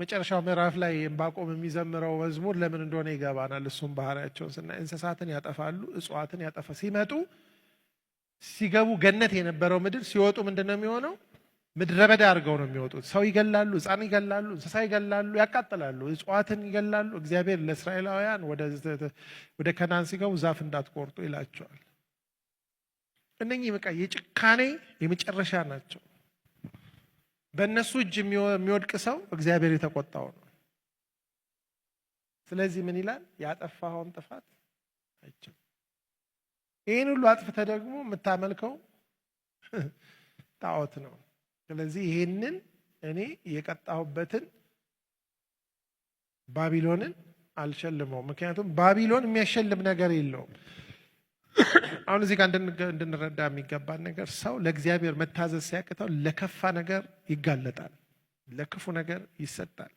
መጨረሻው ምዕራፍ ላይ ዕንባቆም የሚዘምረው መዝሙር ለምን እንደሆነ ይገባናል። እሱም ባህሪያቸውን ስናይ እንስሳትን ያጠፋሉ፣ እጽዋትን ያጠፋ ሲመጡ ሲገቡ ገነት የነበረው ምድር ሲወጡ ምንድን ነው የሚሆነው? ምድረ በዳ አድርገው ነው የሚወጡት። ሰው ይገላሉ፣ ሕፃን ይገላሉ፣ እንስሳ ይገላሉ፣ ያቃጥላሉ፣ እጽዋትን ይገላሉ። እግዚአብሔር ለእስራኤላውያን ወደ ከናን ሲገቡ ዛፍ እንዳትቆርጡ ይላቸዋል። እነኚህ በቃ የጭካኔ የመጨረሻ ናቸው። በእነሱ እጅ የሚወድቅ ሰው እግዚአብሔር የተቆጣው ነው። ስለዚህ ምን ይላል? ያጠፋኸውን ጥፋት አይችልም። ይህን ሁሉ አጥፍተ ደግሞ የምታመልከው ጣዖት ነው። ስለዚህ ይህንን እኔ የቀጣሁበትን ባቢሎንን አልሸልመውም። ምክንያቱም ባቢሎን የሚያሸልም ነገር የለውም። አሁን እዚህ ጋር እንድንረዳ የሚገባን ነገር ሰው ለእግዚአብሔር መታዘዝ ሲያቅተው ለከፋ ነገር ይጋለጣል፣ ለክፉ ነገር ይሰጣል።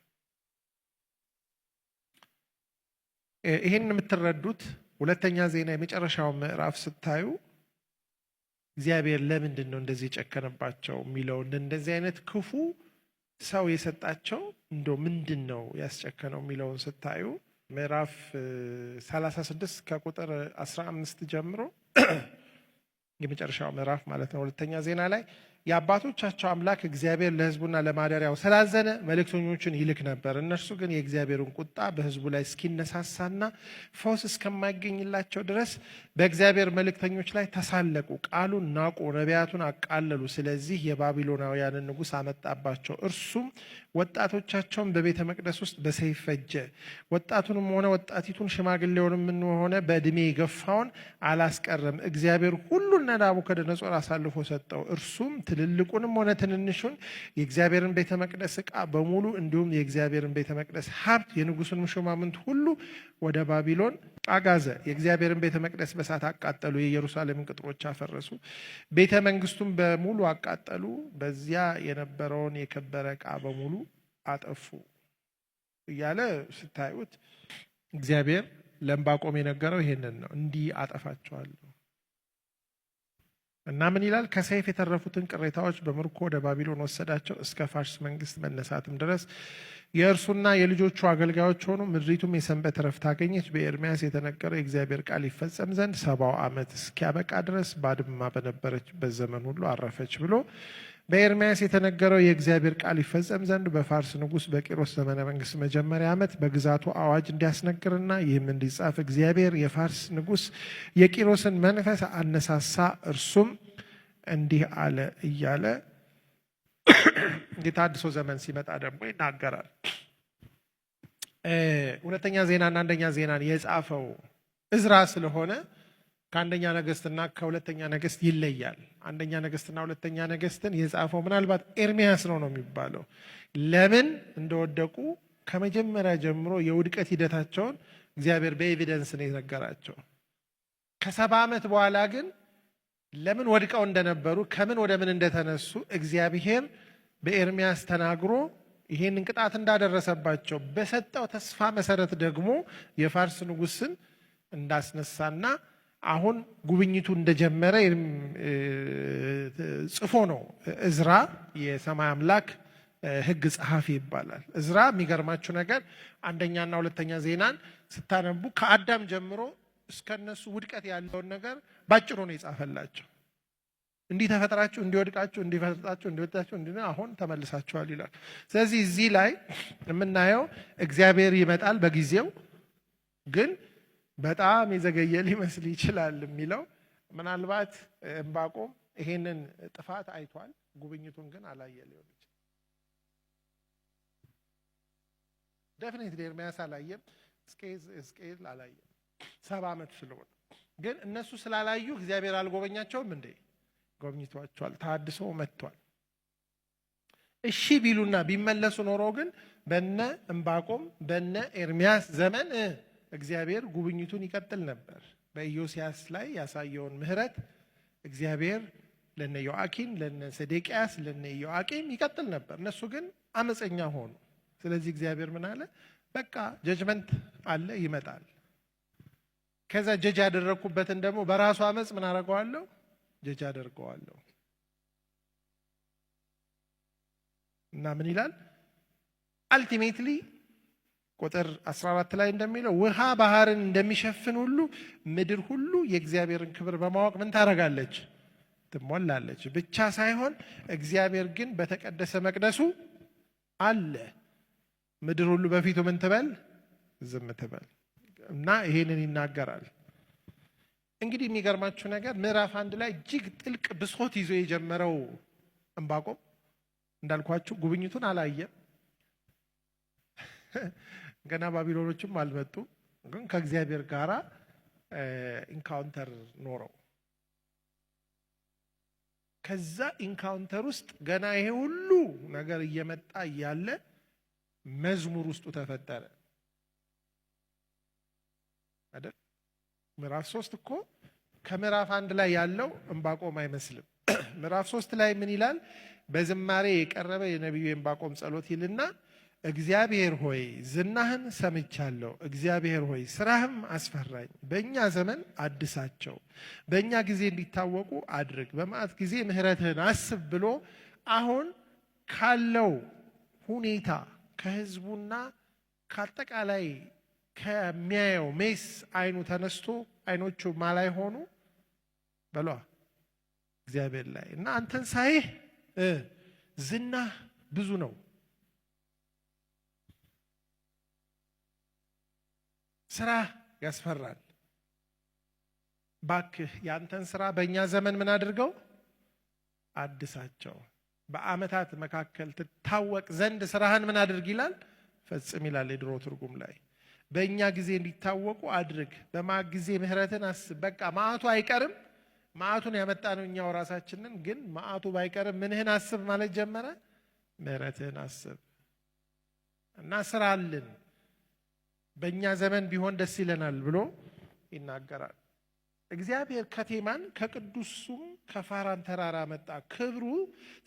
ይህን የምትረዱት ሁለተኛ ዜና የመጨረሻው ምዕራፍ ስታዩ እግዚአብሔር ለምንድን ነው እንደዚህ የጨከነባቸው የሚለው እንደዚህ አይነት ክፉ ሰው የሰጣቸው እንደው ምንድን ነው ያስጨከነው የሚለውን ስታዩ ምዕራፍ 36 ከቁጥር 15 ጀምሮ የመጨረሻው ምዕራፍ ማለት ነው። ሁለተኛ ዜና ላይ የአባቶቻቸው አምላክ እግዚአብሔር ለሕዝቡና ለማደሪያው ስላዘነ መልእክተኞችን ይልክ ነበር። እነርሱ ግን የእግዚአብሔርን ቁጣ በሕዝቡ ላይ እስኪነሳሳና ፈውስ እስከማይገኝላቸው ድረስ በእግዚአብሔር መልእክተኞች ላይ ተሳለቁ፣ ቃሉን ናቁ፣ ነቢያቱን አቃለሉ። ስለዚህ የባቢሎናውያንን ንጉሥ አመጣባቸው። እርሱም ወጣቶቻቸውን በቤተ መቅደስ ውስጥ በሰይፍ ፈጀ። ወጣቱንም ሆነ ወጣቲቱን ሽማግሌውንም ሆነ በዕድሜ የገፋውን አላስቀረም። እግዚአብሔር ሁሉን ለናቡከደነጾር አሳልፎ ሰጠው። እርሱም ትልልቁንም ሆነ ትንንሹን የእግዚአብሔርን ቤተ መቅደስ ዕቃ በሙሉ እንዲሁም የእግዚአብሔርን ቤተ መቅደስ ሀብት የንጉሱንም ሹማምንት ሁሉ ወደ ባቢሎን አጋዘ። የእግዚአብሔርን ቤተ መቅደስ በሳት አቃጠሉ፣ የኢየሩሳሌምን ቅጥሮች አፈረሱ፣ ቤተ መንግስቱን በሙሉ አቃጠሉ፣ በዚያ የነበረውን የከበረ ዕቃ በሙሉ አጠፉ እያለ ስታዩት እግዚአብሔር ለዕንባቆም የነገረው ይሄንን ነው። እንዲህ አጠፋቸዋለሁ እና ምን ይላል? ከሰይፍ የተረፉትን ቅሬታዎች በምርኮ ወደ ባቢሎን ወሰዳቸው፣ እስከ ፋርስ መንግስት መነሳትም ድረስ የእርሱና የልጆቹ አገልጋዮች ሆኑ። ምድሪቱም የሰንበት ረፍት አገኘች። በኤርምያስ የተነገረው የእግዚአብሔር ቃል ይፈጸም ዘንድ 70 ዓመት እስኪያበቃ ድረስ ባድማ በነበረችበት ዘመን ሁሉ አረፈች ብሎ በኤርምያስ የተነገረው የእግዚአብሔር ቃል ይፈጸም ዘንድ በፋርስ ንጉሥ በቂሮስ ዘመነ መንግስት መጀመሪያ ዓመት በግዛቱ አዋጅ እንዲያስነግርና ይህም እንዲጻፍ እግዚአብሔር የፋርስ ንጉሥ የቂሮስን መንፈስ አነሳሳ። እርሱም እንዲህ አለ እያለ የታድሶ ዘመን ሲመጣ ደግሞ ይናገራል። ሁለተኛ ዜናና አንደኛ ዜናን የጻፈው እዝራ ስለሆነ ከአንደኛ ነገስትና ከሁለተኛ ነገስት ይለያል። አንደኛ ነገስትና ሁለተኛ ነገስትን የጻፈው ምናልባት ኤርሚያስ ነው የሚባለው። ለምን እንደወደቁ ከመጀመሪያ ጀምሮ የውድቀት ሂደታቸውን እግዚአብሔር በኤቪደንስ ነው የነገራቸው። ከ70 ዓመት በኋላ ግን ለምን ወድቀው እንደነበሩ ከምን ወደ ምን እንደተነሱ እግዚአብሔር በኤርሚያስ ተናግሮ ይሄንን ቅጣት እንዳደረሰባቸው በሰጠው ተስፋ መሰረት ደግሞ የፋርስ ንጉስን እንዳስነሳና አሁን ጉብኝቱ እንደጀመረ ጽፎ ነው። እዝራ የሰማይ አምላክ ሕግ ጸሐፊ ይባላል። እዝራ የሚገርማችሁ ነገር አንደኛና ሁለተኛ ዜናን ስታነቡ ከአዳም ጀምሮ እስከነሱ ውድቀት ያለውን ነገር ባጭሩ ነው የጻፈላቸው። እንዲህ ተፈጥራችሁ እንዲወድቃችሁ እንዲፈጥራችሁ እንዲወጣችሁ እንዲህ አሁን ተመልሳችኋል ይላል። ስለዚህ እዚህ ላይ የምናየው እግዚአብሔር ይመጣል በጊዜው ግን በጣም የዘገየ ሊመስል ይችላል የሚለው ምናልባት ዕንባቆም ይሄንን ጥፋት አይቷል፣ ጉብኝቱን ግን አላየ ሊሆን ይችላል። ዴፊኒትሊ ኤርምያስ አላየም፣ ሕዝቅኤል አላየም። 70 ዓመት ስለሆነ ግን እነሱ ስላላዩ እግዚአብሔር አልጎበኛቸውም እንዴ? ጎብኝቷቸዋል። ታድሶ መጥቷል። እሺ ቢሉና ቢመለሱ ኖሮ ግን በነ ዕንባቆም በነ ኤርምያስ ዘመን እግዚአብሔር ጉብኝቱን ይቀጥል ነበር። በኢዮስያስ ላይ ያሳየውን ምሕረት እግዚአብሔር ለነ ዮአኪን፣ ለነ ሰዴቅያስ፣ ለነ ኢዮአቂም ይቀጥል ነበር። እነሱ ግን አመፀኛ ሆኑ። ስለዚህ እግዚአብሔር ምን አለ? በቃ ጀጅመንት አለ ይመጣል። ከዛ ጀጅ ያደረኩበትን ደግሞ በራሱ አመፅ ምን አደርገዋለሁ? ጀጅ አደርገዋለሁ። እና ምን ይላል? አልቲሜትሊ ቁጥር 14 ላይ እንደሚለው ውሃ ባህርን እንደሚሸፍን ሁሉ ምድር ሁሉ የእግዚአብሔርን ክብር በማወቅ ምን ታደርጋለች? ትሞላለች። ብቻ ሳይሆን እግዚአብሔር ግን በተቀደሰ መቅደሱ አለ። ምድር ሁሉ በፊቱ ምን ትበል? ዝም ትበል። እና ይሄንን ይናገራል። እንግዲህ የሚገርማችሁ ነገር ምዕራፍ 1 ላይ እጅግ ጥልቅ ብሶት ይዞ የጀመረው ዕንባቆም እንዳልኳችሁ ጉብኝቱን አላየም። ገና ባቢሎኖችም አልመጡም። ግን ከእግዚአብሔር ጋራ ኢንካውንተር ኖረው ከዛ ኢንካውንተር ውስጥ ገና ይሄ ሁሉ ነገር እየመጣ እያለ መዝሙር ውስጡ ተፈጠረ አይደል? ምዕራፍ 3 እኮ ከምዕራፍ 1 ላይ ያለው ዕንባቆም አይመስልም። ምዕራፍ 3 ላይ ምን ይላል? በዝማሬ የቀረበ የነቢዩ ዕንባቆም ጸሎት ይልና እግዚአብሔር ሆይ ዝናህን ሰምቻለሁ፣ እግዚአብሔር ሆይ ስራህም አስፈራኝ። በእኛ ዘመን አድሳቸው፣ በእኛ ጊዜ እንዲታወቁ አድርግ፣ በመዓት ጊዜ ምሕረትህን አስብ ብሎ አሁን ካለው ሁኔታ ከህዝቡና ከአጠቃላይ ከሚያየው ሜስ አይኑ ተነስቶ አይኖቹ ማላይ ሆኑ በሏ እግዚአብሔር ላይ እና አንተን ሳይህ ዝና ብዙ ነው። ስራ ያስፈራል። ባክህ ያንተን ስራ በእኛ ዘመን ምን አድርገው አድሳቸው። በአመታት መካከል ትታወቅ ዘንድ ስራህን ምን አድርግ ይላል ፈጽም ይላል የድሮ ትርጉም ላይ። በእኛ ጊዜ እንዲታወቁ አድርግ። በማግ ጊዜ ምህረትን አስብ። በቃ መዓቱ አይቀርም። መዓቱን ያመጣ ነው እኛው ራሳችንን። ግን መዓቱ ባይቀርም ምንህን አስብ ማለት ጀመረ? ምህረትህን አስብ እና ስራልን። በእኛ ዘመን ቢሆን ደስ ይለናል ብሎ ይናገራል። እግዚአብሔር ከቴማን ከቅዱሱም ከፋራን ተራራ መጣ። ክብሩ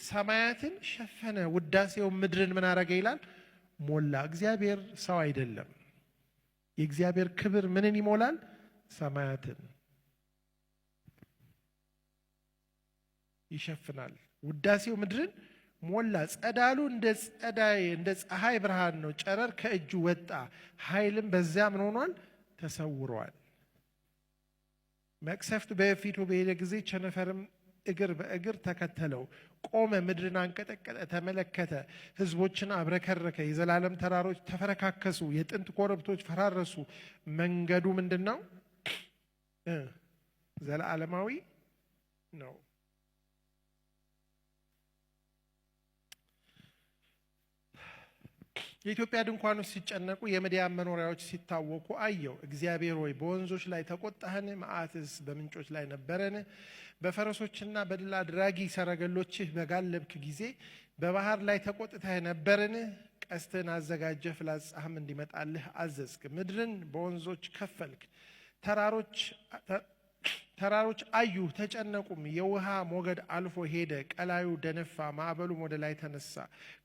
ሰማያትን ሸፈነ፣ ውዳሴው ምድርን ምን አረገ ይላል ሞላ። እግዚአብሔር ሰው አይደለም። የእግዚአብሔር ክብር ምንን ይሞላል? ሰማያትን ይሸፍናል። ውዳሴው ምድርን ሞላ። ጸዳሉ እንደ ፀሐይ ብርሃን ነው። ጨረር ከእጁ ወጣ፣ ኃይልም በዚያ ምን ሆኗል? ተሰውሯል። መቅሰፍት በፊቱ በሄደ ጊዜ ቸነፈርም እግር በእግር ተከተለው። ቆመ፣ ምድርን አንቀጠቀጠ፣ ተመለከተ፣ ህዝቦችን አብረከረከ። የዘላለም ተራሮች ተፈረካከሱ፣ የጥንት ኮረብቶች ፈራረሱ። መንገዱ ምንድን ነው? ዘላለማዊ ነው። የኢትዮጵያ ድንኳኖች ሲጨነቁ፣ የምድያም መኖሪያዎች ሲታወኩ አየው። እግዚአብሔር ሆይ በወንዞች ላይ ተቆጣህን? መዓትስ በምንጮች ላይ ነበረን? በፈረሶችና በድል አድራጊ ሰረገሎችህ በጋለብክ ጊዜ በባህር ላይ ተቆጥተህ ነበርን? ቀስትህን አዘጋጀህ፣ ፍላጻህም እንዲመጣልህ አዘዝክ። ምድርን በወንዞች ከፈልክ። ተራሮች አዩ ተጨነቁም። የውሃ ሞገድ አልፎ ሄደ፣ ቀላዩ ደነፋ፣ ማዕበሉም ወደ ላይ ተነሳ።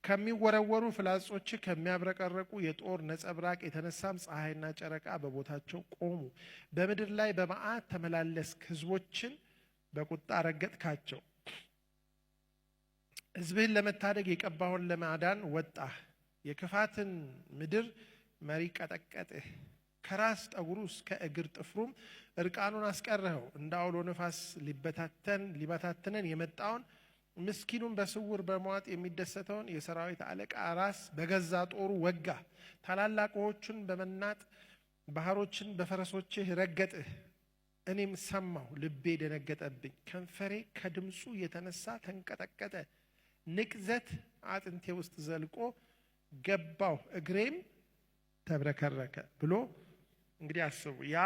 ከሚወረወሩ ፍላጾች ከሚያብረቀረቁ የጦር ነጸብራቅ የተነሳም ፀሐይና ጨረቃ በቦታቸው ቆሙ። በምድር ላይ በመዓት ተመላለስክ፣ ህዝቦችን በቁጣ ረገጥካቸው። ህዝብህን ለመታደግ የቀባውን ለማዳን ወጣህ። የክፋትን ምድር መሪ ቀጠቀጥህ። ከራስ ጠጉሩ እስከ እግር ጥፍሩም እርቃኑን አስቀረኸው። እንደ አውሎ ነፋስ ሊበታትነን የመጣውን ምስኪኑን በስውር በመዋጥ የሚደሰተውን የሰራዊት አለቃ ራስ በገዛ ጦሩ ወጋ። ታላላቆቹን በመናጥ ባህሮችን በፈረሶችህ ረገጥህ። እኔም ሰማሁ፣ ልቤ ደነገጠብኝ፣ ከንፈሬ ከድምፁ የተነሳ ተንቀጠቀጠ። ንቅዘት አጥንቴ ውስጥ ዘልቆ ገባሁ፣ እግሬም ተብረከረከ ብሎ እንግዲህ አስቡ። ያ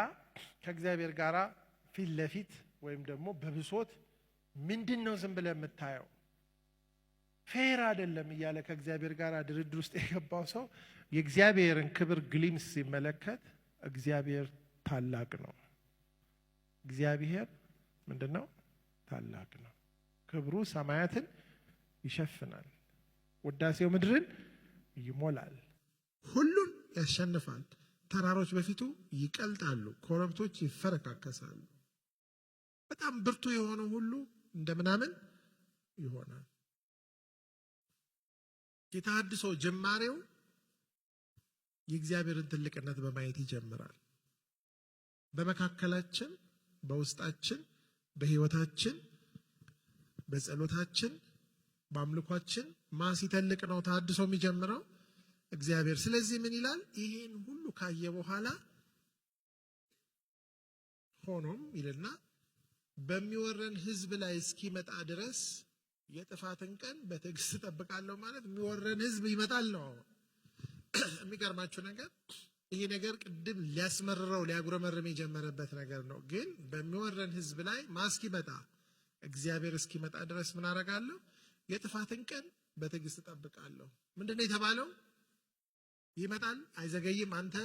ከእግዚአብሔር ጋር ፊት ለፊት ወይም ደግሞ በብሶት ምንድን ነው ዝም ብለህ የምታየው ፌር አይደለም እያለ ከእግዚአብሔር ጋር ድርድር ውስጥ የገባው ሰው የእግዚአብሔርን ክብር ግሊምስ ሲመለከት እግዚአብሔር ታላቅ ነው። እግዚአብሔር ምንድን ነው? ታላቅ ነው። ክብሩ ሰማያትን ይሸፍናል፣ ውዳሴው ምድርን ይሞላል። ሁሉን ያሸንፋል። ተራሮች በፊቱ ይቀልጣሉ፣ ኮረብቶች ይፈረካከሳሉ። በጣም ብርቱ የሆነው ሁሉ እንደምናምን ይሆናል። የተሃድሶ ጅማሬው የእግዚአብሔርን ትልቅነት በማየት ይጀምራል። በመካከላችን፣ በውስጣችን፣ በህይወታችን፣ በጸሎታችን፣ በአምልኳችን ሲተልቅ ነው ተሃድሶ የሚጀምረው እግዚአብሔር። ስለዚህ ምን ይላል? ይሄን ሁሉ ካየ በኋላ ሆኖም ይልና በሚወረን ህዝብ ላይ እስኪመጣ ድረስ የጥፋትን ቀን በትዕግስት እጠብቃለሁ። ማለት የሚወረን ህዝብ ይመጣል ነው። የሚገርማችሁ ነገር ይሄ ነገር ቅድም ሊያስመርረው ሊያጉረመርም የጀመረበት ነገር ነው። ግን በሚወረን ህዝብ ላይ እስኪመጣ እግዚአብሔር እስኪመጣ ድረስ ምን አደርጋለሁ? የጥፋትን ቀን በትዕግስት እጠብቃለሁ። ምንድነው የተባለው? ይመጣል፣ አይዘገይም፣ አንተ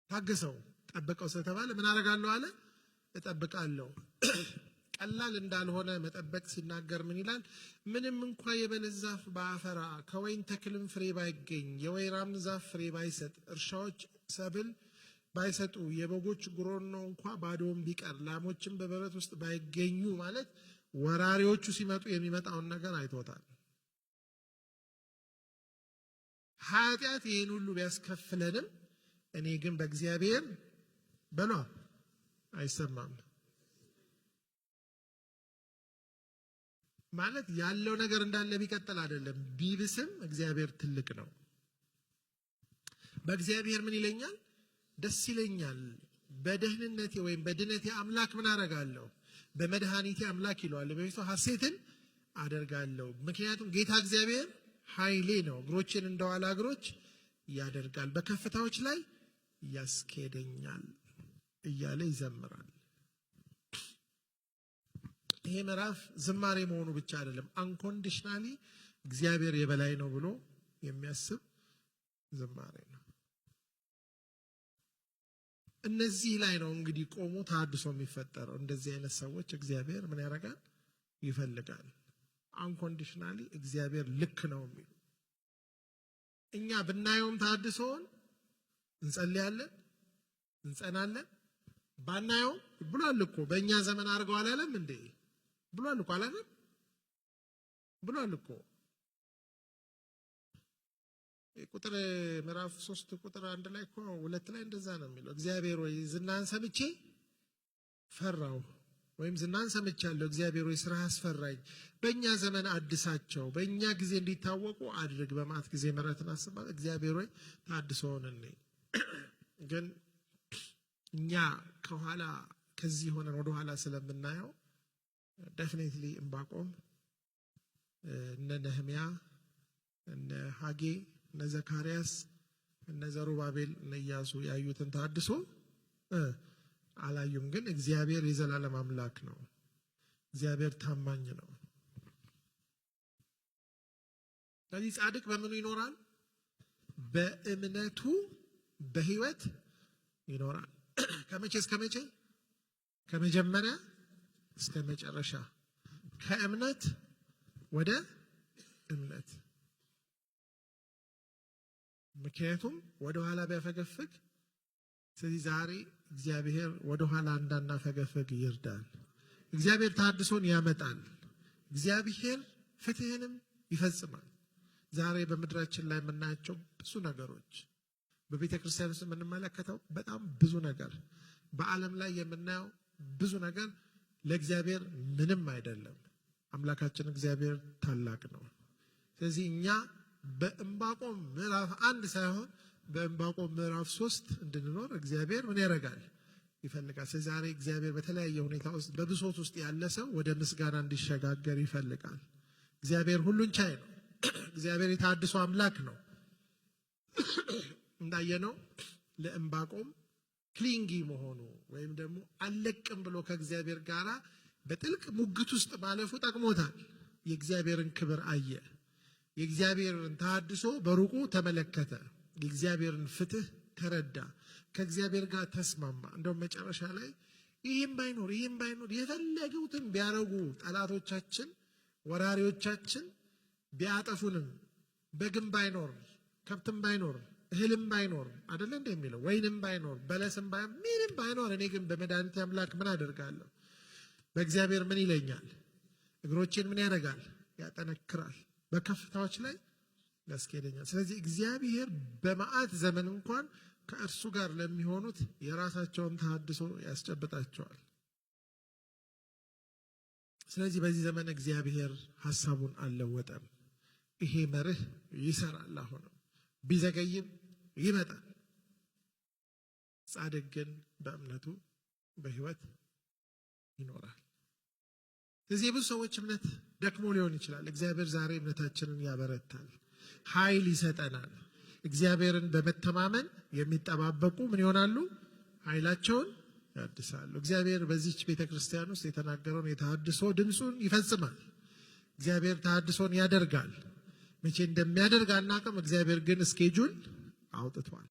ታግሰው ጠብቀው ስለተባለ ምን አደርጋለሁ አለ? እጠብቃለሁ። ቀላል እንዳልሆነ መጠበቅ ሲናገር ምን ይላል? ምንም እንኳ የበለስ ዛፍ ባያፈራ፣ ከወይን ተክልም ፍሬ ባይገኝ፣ የወይራም ዛፍ ፍሬ ባይሰጥ፣ እርሻዎች ሰብል ባይሰጡ፣ የበጎች ጉሮኖ እንኳ ባዶውን ቢቀር፣ ላሞችም በበረት ውስጥ ባይገኙ፣ ማለት ወራሪዎቹ ሲመጡ የሚመጣውን ነገር አይቶታል። ኃጢአት ይህን ሁሉ ቢያስከፍለንም እኔ ግን በእግዚአብሔር በሏ አይሰማም። ማለት ያለው ነገር እንዳለ ቢቀጥል አይደለም፣ ቢብስም እግዚአብሔር ትልቅ ነው። በእግዚአብሔር ምን ይለኛል? ደስ ይለኛል። በደህንነቴ ወይም በድነቴ አምላክ ምን አደርጋለሁ? በመድኃኒቴ አምላክ ይለዋል። በቤቱ ሐሴትን አደርጋለሁ። ምክንያቱም ጌታ እግዚአብሔር ኃይሌ ነው፣ እግሮችን እንደዋላ እግሮች ያደርጋል፣ በከፍታዎች ላይ ያስኬደኛል እያለ ይዘምራል። ይሄ ምዕራፍ ዝማሬ መሆኑ ብቻ አይደለም፣ አንኮንዲሽናሊ እግዚአብሔር የበላይ ነው ብሎ የሚያስብ ዝማሬ ነው። እነዚህ ላይ ነው እንግዲህ ቆሞ ተሐድሶ የሚፈጠረው። እንደዚህ አይነት ሰዎች እግዚአብሔር ምን ያደርጋል? ይፈልጋል። አንኮንዲሽናሊ እግዚአብሔር ልክ ነው የሚሉ እኛ ብናየውም ተሐድሶውን እንጸልያለን፣ እንጸናለን። ባናየው ብሏል እኮ በእኛ ዘመን አድርገው አላለም እንዴ? ብሏል እኮ አላለም? ብሏል እኮ ቁጥር ምዕራፍ 3 ቁጥር 1 ላይ እኮ 2 ላይ እንደዛ ነው የሚለው። እግዚአብሔር ወይ ዝናን ሰምቼ ፈራው፣ ወይም ዝናን ሰምቻለሁ፣ እግዚአብሔር ወይ ስራ አስፈራኝ። በእኛ ዘመን አድሳቸው፣ በእኛ ጊዜ እንዲታወቁ አድርግ፣ በማት ጊዜ ምሕረትን አስባት። እግዚአብሔር ወይ ተሐድሶውን እንይ። ግን እኛ ከኋላ ከዚህ ሆነን ወደ ኋላ ስለምናየው ዴፊኒትሊ ዕንባቆም፣ እነ ነህምያ፣ እነ ሐጌ፣ እነ ዘካርያስ፣ እነ ዘሩባቤል፣ እነ ኢያሱ ያዩትን ተሐድሶ አላዩም። ግን እግዚአብሔር የዘላለም አምላክ ነው። እግዚአብሔር ታማኝ ነው። ስለዚህ ጻድቅ በምኑ ይኖራል? በእምነቱ በህይወት ይኖራል። ከመቼ እስከ መቼ? ከመጀመሪያ እስከ መጨረሻ፣ ከእምነት ወደ እምነት። ምክንያቱም ወደ ኋላ ቢያፈገፍግ፣ ስለዚህ ዛሬ እግዚአብሔር ወደ ኋላ እንዳናፈገፍግ ይርዳል። እግዚአብሔር ተሐድሶን ያመጣል። እግዚአብሔር ፍትህንም ይፈጽማል። ዛሬ በምድራችን ላይ የምናያቸው ብዙ ነገሮች፣ በቤተ ክርስቲያን ውስጥ የምንመለከተው በጣም ብዙ ነገር፣ በዓለም ላይ የምናየው ብዙ ነገር ለእግዚአብሔር ምንም አይደለም። አምላካችን እግዚአብሔር ታላቅ ነው። ስለዚህ እኛ በዕንባቆም ምዕራፍ 1 ሳይሆን በዕንባቆም ምዕራፍ 3 እንድንኖር እግዚአብሔር ምን ያደርጋል? ይፈልጋል። ስለዚህ ዛሬ እግዚአብሔር በተለያየ ሁኔታ ውስጥ በብሶት ውስጥ ያለ ሰው ወደ ምስጋና እንዲሸጋገር ይፈልጋል። እግዚአብሔር ሁሉን ቻይ ነው። እግዚአብሔር የተሐድሶ አምላክ ነው። እንዳየነው ለዕንባቆም ክሊንጊ መሆኑ ወይም ደግሞ አለቅም ብሎ ከእግዚአብሔር ጋር በጥልቅ ሙግት ውስጥ ማለፉ ጠቅሞታል። የእግዚአብሔርን ክብር አየ። የእግዚአብሔርን ተሐድሶ በሩቁ ተመለከተ። የእግዚአብሔርን ፍትህ ተረዳ። ከእግዚአብሔር ጋር ተስማማ። እንደውም መጨረሻ ላይ ይህም ባይኖር የፈለጉትን ቢያረጉ ጠላቶቻችን፣ ወራሪዎቻችን ቢያጠፉንም፣ በግም ባይኖር፣ ከብትም ባይኖር፣ እህልም ባይኖር አይደለ እንደሚለው፣ ወይንም ባይኖር፣ በለስም ባይኖር፣ ምንም ባይኖር፣ እኔ ግን በመድኃኒቴ አምላክ ምን አደርጋለሁ? በእግዚአብሔር ምን ይለኛል? እግሮቼን ምን ያደርጋል? ያጠነክራል፣ በከፍታዎች ላይ ያስኬደኛል። ስለዚህ እግዚአብሔር በመዓት ዘመን እንኳን ከእርሱ ጋር ለሚሆኑት የራሳቸውን ተሐድሶ ያስጨብጣቸዋል። ስለዚህ በዚህ ዘመን እግዚአብሔር ሐሳቡን አልለወጠም። ይሄ መርህ ይሰራል። አሁንም ቢዘገይም ይመጣል። ጻድቅ ግን በእምነቱ በህይወት ይኖራል። ስለዚህ ብዙ ሰዎች እምነት ደክሞ ሊሆን ይችላል። እግዚአብሔር ዛሬ እምነታችንን ያበረታል፣ ኃይል ይሰጠናል። እግዚአብሔርን በመተማመን የሚጠባበቁ ምን ይሆናሉ? ኃይላቸውን ያድሳሉ። እግዚአብሔር በዚች ቤተክርስቲያን ውስጥ የተናገረውን የተሐድሶ ድምፁን ይፈጽማል። እግዚአብሔር ተሐድሶን ያደርጋል። መቼ እንደሚያደርግ አናውቅም። እግዚአብሔር ግን እስኬጁል አውጥቷል።